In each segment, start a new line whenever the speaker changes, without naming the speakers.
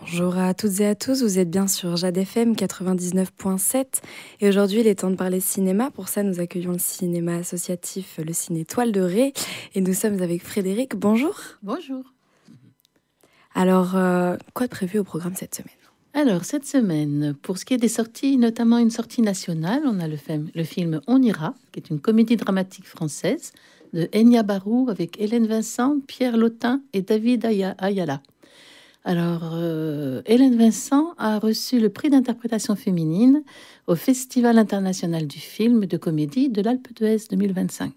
Bonjour à toutes et à tous, vous êtes bien sur Jade FM 99.7 et aujourd'hui il est temps de parler cinéma. Pour ça nous accueillons le cinéma associatif, le Ciné Toile de Ré, et nous sommes avec Frédéric. Bonjour.
Bonjour.
Alors, quoi de prévu au programme cette semaine?
Alors, cette semaine, pour ce qui est des sorties, notamment une sortie nationale, on a le film On ira, qui est une comédie dramatique française de Enya Barou avec Hélène Vincent, Pierre Lotin et David Ayala. Alors, Hélène Vincent a reçu le prix d'interprétation féminine au Festival international du film de comédie de l'Alpe d'Huez 2025.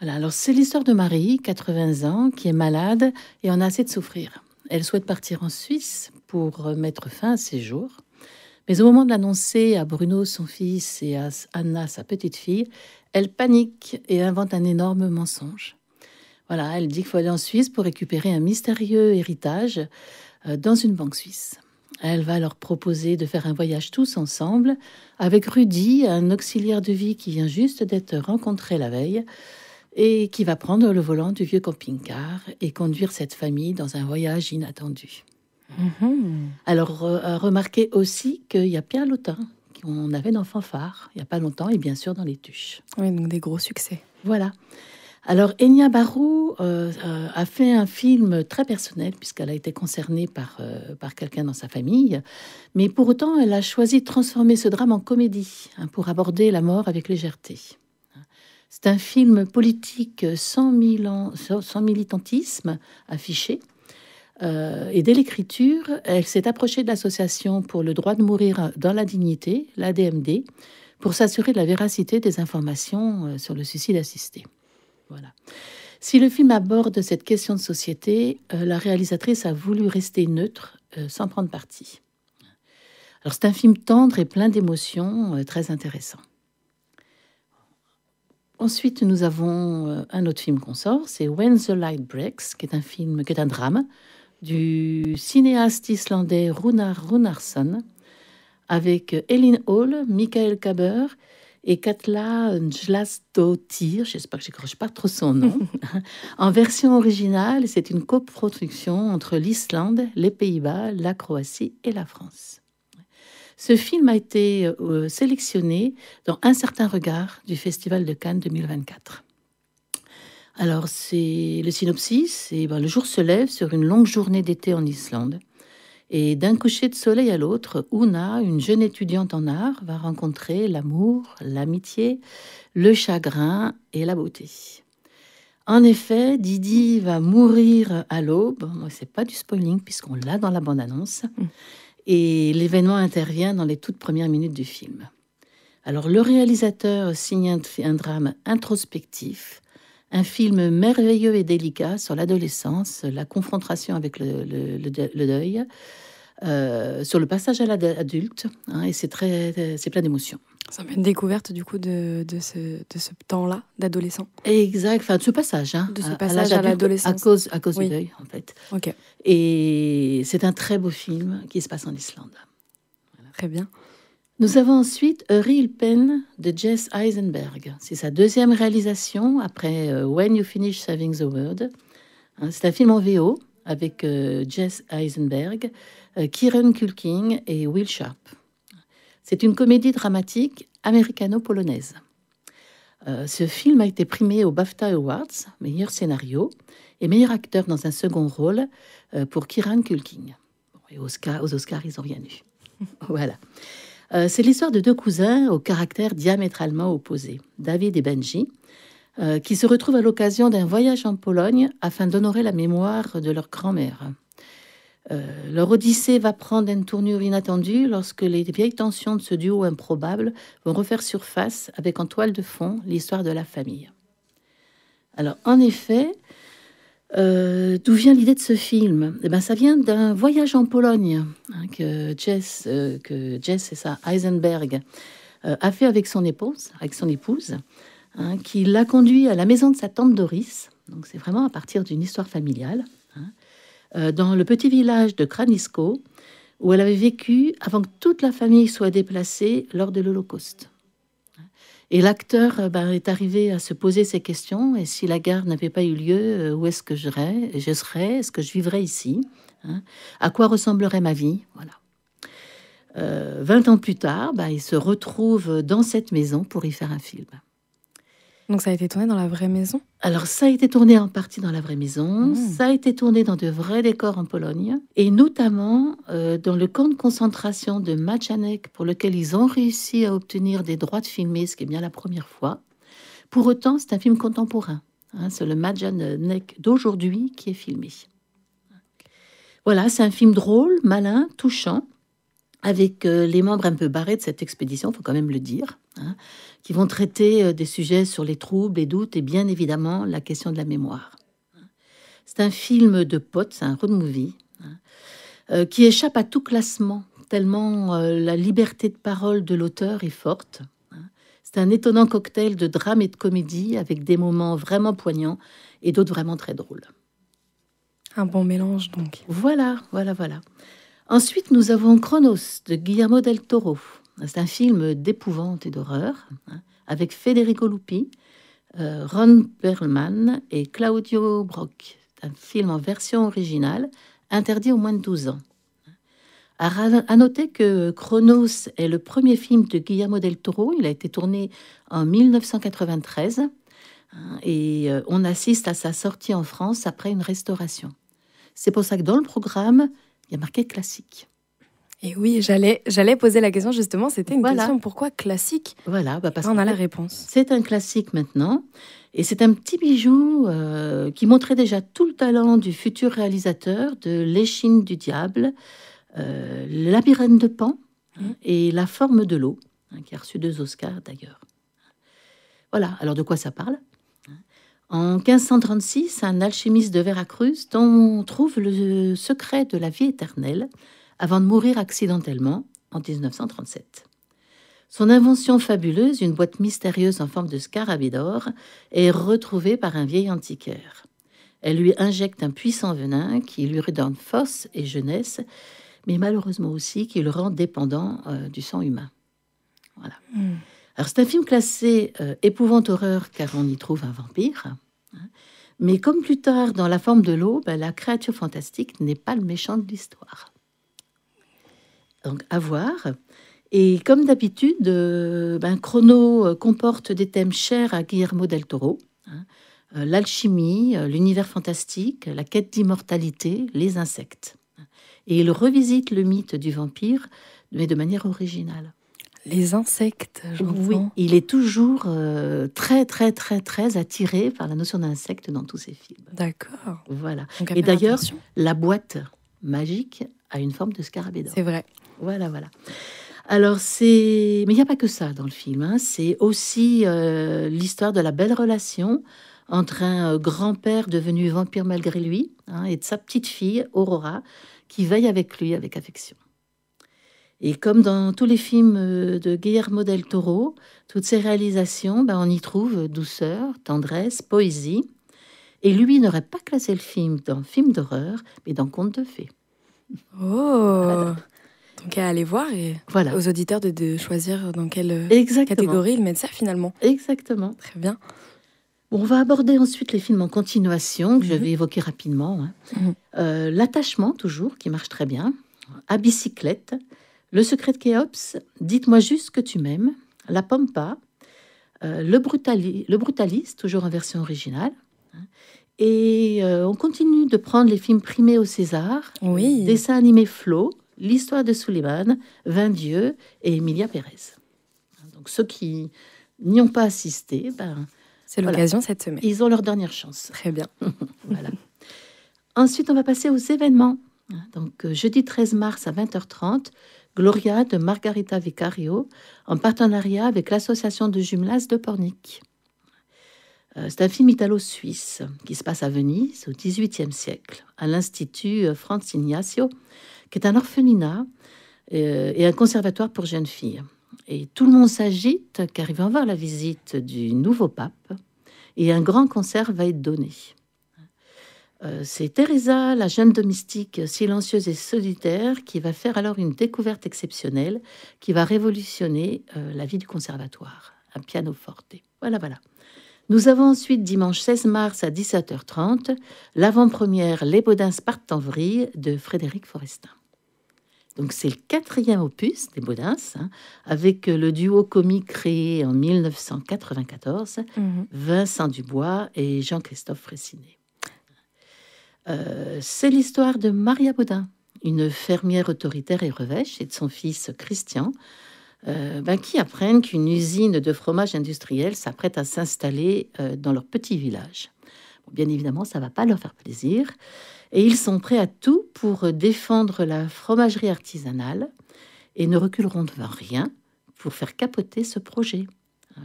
Voilà, alors c'est l'histoire de Marie, 80 ans, qui est malade et en a assez de souffrir. Elle souhaite partir en Suisse pour mettre fin à ses jours. Mais au moment de l'annoncer à Bruno, son fils, et à Anna, sa petite fille, elle panique et invente un énorme mensonge. Voilà, elle dit qu'il faut aller en Suisse pour récupérer un mystérieux héritage dans une banque suisse. Elle va leur proposer de faire un voyage tous ensemble avec Rudy, un auxiliaire de vie qui vient juste d'être rencontré la veille et qui va prendre le volant du vieux camping-car et conduire cette famille dans un voyage inattendu. Alors, remarquez aussi qu'il y a Pierre Lotin, qu'on avait dans Fanfare il n'y a pas longtemps, et bien sûr dans Les Tuches.
Oui, donc des gros succès.
Voilà. Alors, Enya Barou a fait un film très personnel, puisqu'elle a été concernée par quelqu'un dans sa famille. Mais pour autant, elle a choisi de transformer ce drame en comédie, pour aborder la mort avec légèreté. C'est un film politique sans militantisme affiché. Et dès l'écriture, elle s'est approchée de l'association pour le droit de mourir dans la dignité, l'ADMD, pour s'assurer de la véracité des informations sur le suicide assisté. Voilà. Si le film aborde cette question de société, la réalisatrice a voulu rester neutre, sans prendre parti. Alors c'est un film tendre et plein d'émotions, très intéressant. Ensuite, nous avons un autre film qu'on sort, c'est When the Light Breaks, qui est un drame du cinéaste islandais Runar Runarsson, avec Elin Hall, Michael Kaber et Katla Njlasdottir, j'espère que je n'écorche pas trop son nom. En version originale, c'est une coproduction entre l'Islande, les Pays-Bas, la Croatie et la France. Ce film a été sélectionné dans Un certain regard du Festival de Cannes 2024. Alors, c'est le synopsis, le jour se lève sur une longue journée d'été en Islande. Et d'un coucher de soleil à l'autre, Una, une jeune étudiante en art, va rencontrer l'amour, l'amitié, le chagrin et la beauté. En effet, Didi va mourir à l'aube. Moi, c'est pas du spoiling puisqu'on l'a dans la bande-annonce. Et l'événement intervient dans les toutes premières minutes du film. Alors, le réalisateur signe un drame introspectif, un film merveilleux et délicat sur l'adolescence, la confrontation avec le deuil, sur le passage à l'adulte, et c'est plein d'émotions.
C'est un peu une découverte du coup de ce temps-là d'adolescent.
Exact, enfin de ce passage,
de ce passage à l'adolescence,
à cause
oui.
du deuil en fait.
Ok.
Et c'est un très beau film qui se passe en Islande.
Voilà. Très bien.
Nous avons ensuite A Real Pen de Jesse Eisenberg. C'est sa deuxième réalisation après When You Finish Saving the World. C'est un film en VO avec Jesse Eisenberg, Kieran Culkin et Will Sharp. C'est une comédie dramatique américano-polonaise. Ce film a été primé aux BAFTA Awards, meilleur scénario, et meilleur acteur dans un second rôle pour Kieran Culkin. Et aux Oscars, ils n'ont rien eu. Voilà. C'est l'histoire de deux cousins au caractère diamétralement opposé, David et Benji, qui se retrouvent à l'occasion d'un voyage en Pologne afin d'honorer la mémoire de leur grand-mère. Leur odyssée va prendre une tournure inattendue lorsque les vieilles tensions de ce duo improbable vont refaire surface avec en toile de fond l'histoire de la famille. Alors, en effet, d'où vient l'idée de ce film ? Ça vient d'un voyage en Pologne que Jesse et sa Eisenberg a fait avec son épouse, qui l'a conduit à la maison de sa tante Doris, Donc c'est vraiment à partir d'une histoire familiale, dans le petit village de Kranisko, où elle avait vécu avant que toute la famille soit déplacée lors de l'Holocauste. Et l'acteur est arrivé à se poser ces questions. Et si la guerre n'avait pas eu lieu, où est-ce que je serais? Est-ce que je vivrais ici? À quoi ressemblerait ma vie? Voilà. 20 ans plus tard, il se retrouve dans cette maison pour y faire un film.
Donc ça a été tourné dans la vraie maison?
Alors ça a été tourné en partie dans la vraie maison, ça a été tourné dans de vrais décors en Pologne, et notamment dans le camp de concentration de Majdanek, pour lequel ils ont réussi à obtenir des droits de filmer, ce qui est bien la première fois. Pour autant, c'est un film contemporain, c'est le Majdanek d'aujourd'hui qui est filmé. Voilà, c'est un film drôle, malin, touchant, avec les membres un peu barrés de cette expédition, il faut quand même le dire, qui vont traiter des sujets sur les troubles, les doutes et bien évidemment la question de la mémoire. C'est un film de potes, c'est un road movie, qui échappe à tout classement, tellement la liberté de parole de l'auteur est forte. C'est un étonnant cocktail de drame et de comédie, avec des moments vraiment poignants et d'autres vraiment très drôles.
Un bon mélange, donc.
Voilà. Ensuite, nous avons Cronos de Guillermo del Toro. C'est un film d'épouvante et d'horreur, avec Federico Lupi, Ron Perlman et Claudio Brock. C'est un film en version originale, interdit aux moins de 12 ans. À noter que Cronos est le premier film de Guillermo del Toro. Il a été tourné en 1993 et on assiste à sa sortie en France après une restauration. C'est pour ça que dans le programme, il y a marqué classique.
Et oui, j'allais poser la question justement, c'était une question, pourquoi classique?
Voilà, parce
qu'on a la réponse.
C'est un classique maintenant, et c'est un petit bijou qui montrait déjà tout le talent du futur réalisateur de L'échine du diable, Le labyrinthe de Pan et La forme de l'eau, qui a reçu 2 Oscars d'ailleurs. Voilà, alors de quoi ça parle? En 1536, un alchimiste de Veracruz dont on trouve le secret de la vie éternelle avant de mourir accidentellement en 1937. Son invention fabuleuse, une boîte mystérieuse en forme de scarabée d'or, est retrouvée par un vieil antiquaire. Elle lui injecte un puissant venin qui lui redonne force et jeunesse, mais malheureusement aussi qui le rend dépendant du sang humain. Voilà. Alors, c'est un film classé épouvante-horreur car on y trouve un vampire. Mais comme plus tard, dans La forme de l'eau, la créature fantastique n'est pas le méchant de l'histoire. Donc, à voir. Et comme d'habitude, Chrono comporte des thèmes chers à Guillermo del Toro. L'alchimie, l'univers fantastique, la quête d'immortalité, les insectes. Et il revisite le mythe du vampire, mais de manière originale.
Les insectes, j'entends.
Oui, il est toujours très, très, très, très attiré par la notion d'insecte dans tous ses films.
D'accord.
Voilà.
Donc,
et d'ailleurs, la boîte magique a une forme de scarabée d'or.
C'est vrai.
Voilà. Alors, mais il n'y a pas que ça dans le film. C'est aussi l'histoire de la belle relation entre un grand-père devenu vampire malgré lui et de sa petite-fille, Aurora, qui veille avec lui avec affection. Et comme dans tous les films de Guillermo del Toro, toutes ces réalisations, on y trouve douceur, tendresse, poésie. Et lui n'aurait pas classé le film dans film d'horreur, mais dans conte de fées.
Oh voilà. Donc à aller voir et aux auditeurs de choisir dans quelle catégorie ils mettent ça finalement.
Exactement.
Très bien.
Bon, on va aborder ensuite les films en continuation, que je vais évoquer rapidement. L'attachement, toujours, qui marche très bien. À bicyclette. Le secret de Khéops, Dites-moi juste que tu m'aimes, La Pampa, le Brutaliste, toujours en version originale. Et on continue de prendre les films primés au César, Dessin animé Flo, L'histoire de Suleiman, 20 dieux et Emilia Pérez. Donc ceux qui n'y ont pas assisté,
c'est l'occasion cette semaine.
Ils ont leur dernière chance.
Très bien.
Voilà. Ensuite, on va passer aux événements. Donc jeudi 13 mars à 20h30, Gloria de Margarita Vicario, en partenariat avec l'association de jumelage de Pornic. C'est un film italo-suisse qui se passe à Venise au XVIIIe siècle, à l'Institut Franz Ignacio, qui est un orphelinat et un conservatoire pour jeunes filles. Et tout le monde s'agite car il va avoir la visite du nouveau pape. et un grand concert va être donné. C'est Teresa, la jeune domestique silencieuse et solitaire, qui va faire alors une découverte exceptionnelle qui va révolutionner la vie du conservatoire. Un pianoforte. Voilà. Nous avons ensuite, dimanche 16 mars à 17h30, l'avant-première Les Baudins partent en vrille de Frédéric Forrestin. Donc c'est le 4e opus des Baudins, avec le duo comique créé en 1994, Vincent Dubois et Jean-Christophe Fraissinet. C'est l'histoire de Maria Baudin, une fermière autoritaire et revêche, et de son fils Christian, qui apprennent qu'une usine de fromage industriel s'apprête à s'installer dans leur petit village. Bon, bien évidemment, ça ne va pas leur faire plaisir, et ils sont prêts à tout pour défendre la fromagerie artisanale et ne reculeront devant rien pour faire capoter ce projet.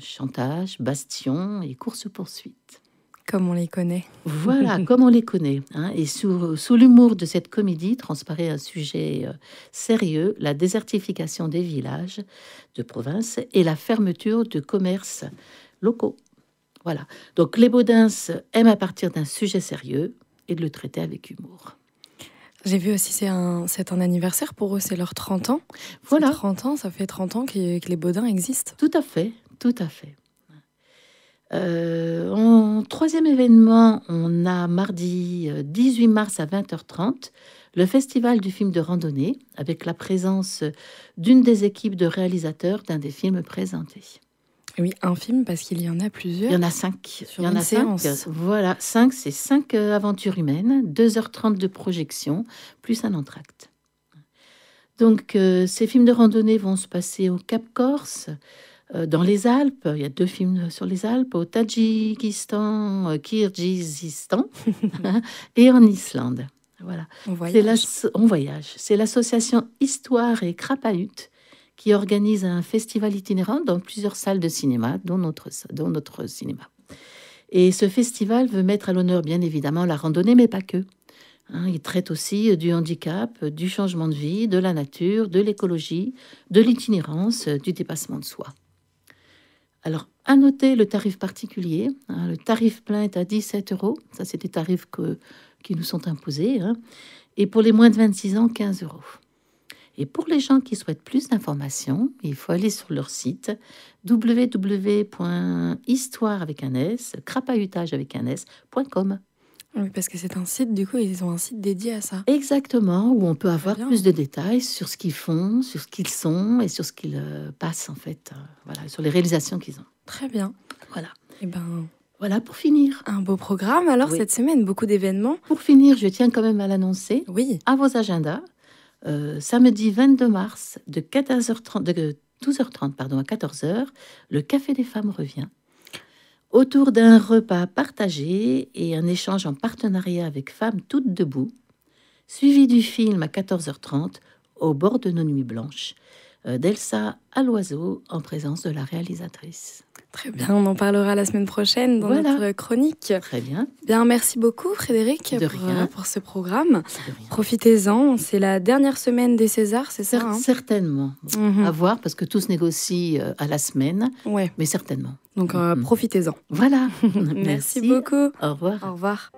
Chantage, bastion et course-poursuite.
Comme on les connaît.
Voilà, comme on les connaît. Et sous l'humour de cette comédie transparaît un sujet sérieux, la désertification des villages de province et la fermeture de commerces locaux. Voilà. Donc les Baudins aiment à partir d'un sujet sérieux et de le traiter avec humour.
J'ai vu aussi, c'est un anniversaire pour eux, c'est leurs 30 ans.
Voilà.
30 ans, ça fait 30 ans que les Baudins existent.
Tout à fait. En troisième événement, on a mardi 18 mars à 20h30 le festival du film de randonnée avec la présence d'une des équipes de réalisateurs d'un des films présentés.
Oui, un film parce qu'il y en a plusieurs.
Il y en a 5.
Il y en a 5.
Voilà, 5, c'est 5 aventures humaines, 2h30 de projection, plus un entracte. Donc, ces films de randonnée vont se passer au Cap Corse, dans les Alpes. Il y a 2 films sur les Alpes, au Tadjikistan, Kirghizistan et en Islande. Voilà. On voyage. C'est l'association Histoire et Crapahut qui organise un festival itinérant dans plusieurs salles de cinéma, dont notre cinéma. Et ce festival veut mettre à l'honneur, bien évidemment, la randonnée, mais pas que. Il traite aussi du handicap, du changement de vie, de la nature, de l'écologie, de l'itinérance, du dépassement de soi. Alors, à noter le tarif particulier. Le tarif plein est à 17 €. Ça, c'est des tarifs qui nous sont imposés. Et pour les moins de 26 ans, 15 €. Et pour les gens qui souhaitent plus d'informations, il faut aller sur leur site www.histoire.com.
Oui, parce que c'est un site, du coup, ils ont un site dédié à ça.
Exactement, où on peut avoir plus de détails sur ce qu'ils font, sur ce qu'ils sont et sur ce qu'ils passent, en fait. Voilà, sur les réalisations qu'ils ont.
Très bien.
Voilà.
Et
voilà, pour finir.
Un beau programme, alors, cette semaine, beaucoup d'événements.
Pour finir, je tiens quand même à l'annoncer.
Oui.
À vos agendas. Samedi 22 mars, de 12h30 à 14h, le Café des Femmes revient. Autour d'un repas partagé et un échange en partenariat avec Femmes Toutes Debout, suivi du film à 14h30, Au bord de nos nuits blanches, d'Elsa Aloiseau, en présence de la réalisatrice.
Très bien, on en parlera la semaine prochaine dans notre chronique.
Très bien.
Bien, merci beaucoup Frédéric pour ce programme. Profitez-en, c'est la dernière semaine des Césars, c'est ça
Certainement. À voir, parce que tout se négocie à la semaine, mais certainement.
Donc profitez-en.
Voilà.
Merci beaucoup.
Au revoir.
Au revoir.